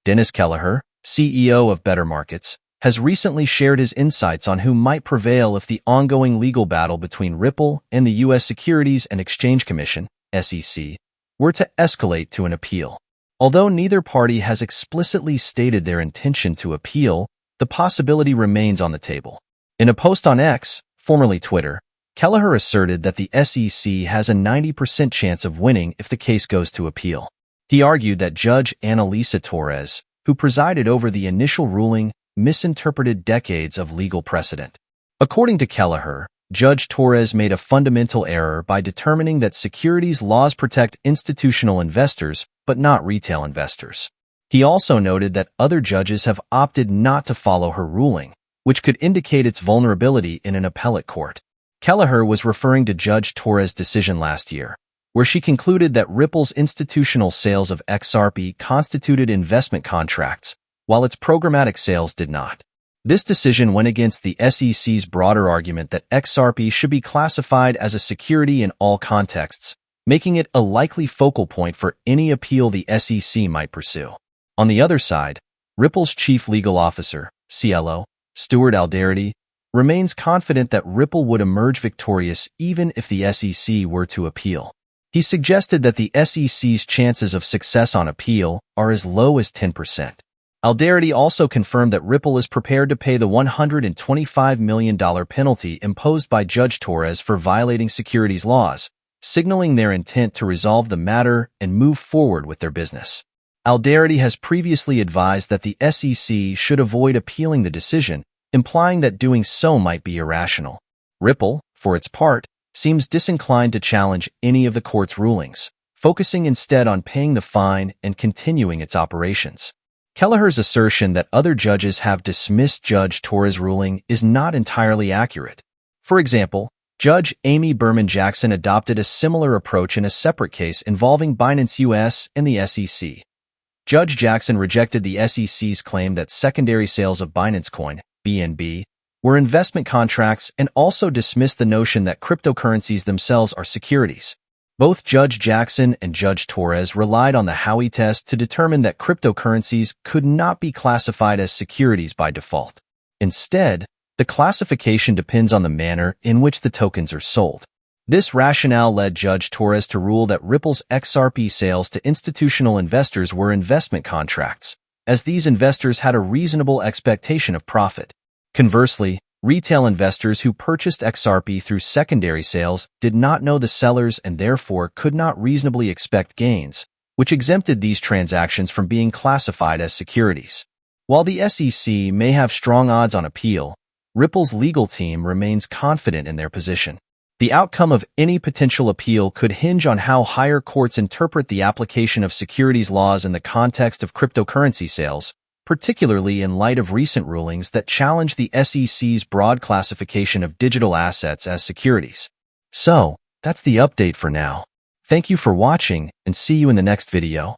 Dennis Kelleher, CEO of Better Markets, has recently shared his insights on who might prevail if the ongoing legal battle between Ripple and the U.S. Securities and Exchange Commission, SEC, were to escalate to an appeal. Although neither party has explicitly stated their intention to appeal, the possibility remains on the table. In a post on X, formerly Twitter, Kelleher asserted that the SEC has a 90% chance of winning if the case goes to appeal. He argued that Judge Torres, who presided over the initial ruling, misinterpreted decades of legal precedent. According to Kelleher, Judge Torres made a fundamental error by determining that securities laws protect institutional investors but not retail investors. He also noted that other judges have opted not to follow her ruling, which could indicate its vulnerability in an appellate court. Kelleher was referring to Judge Torres' decision last year, where she concluded that Ripple's institutional sales of XRP constituted investment contracts, while its programmatic sales did not. This decision went against the SEC's broader argument that XRP should be classified as a security in all contexts, making it a likely focal point for any appeal the SEC might pursue. On the other side, Ripple's chief legal officer, CLO, Stuart Alderoty, remains confident that Ripple would emerge victorious even if the SEC were to appeal. He suggested that the SEC's chances of success on appeal are as low as 10%. Alderoty also confirmed that Ripple is prepared to pay the $125 million penalty imposed by Judge Torres for violating securities laws, signaling their intent to resolve the matter and move forward with their business. Alderoty has previously advised that the SEC should avoid appealing the decision, implying that doing so might be irrational. Ripple, for its part, seems disinclined to challenge any of the court's rulings, focusing instead on paying the fine and continuing its operations. Kelleher's assertion that other judges have dismissed Judge Torres' ruling is not entirely accurate. For example, Judge Amy Berman Jackson adopted a similar approach in a separate case involving Binance US and the SEC. Judge Jackson rejected the SEC's claim that secondary sales of Binance Coin, BNB, were investment contracts and also dismissed the notion that cryptocurrencies themselves are securities. Both Judge Jackson and Judge Torres relied on the Howey test to determine that cryptocurrencies could not be classified as securities by default. Instead, the classification depends on the manner in which the tokens are sold. This rationale led Judge Torres to rule that Ripple's XRP sales to institutional investors were investment contracts, as these investors had a reasonable expectation of profit. Conversely, retail investors who purchased XRP through secondary sales did not know the sellers and therefore could not reasonably expect gains, which exempted these transactions from being classified as securities. While the SEC may have strong odds on appeal, Ripple's legal team remains confident in their position. The outcome of any potential appeal could hinge on how higher courts interpret the application of securities laws in the context of cryptocurrency sales, particularly in light of recent rulings that challenge the SEC's broad classification of digital assets as securities. So, that's the update for now. Thank you for watching and see you in the next video.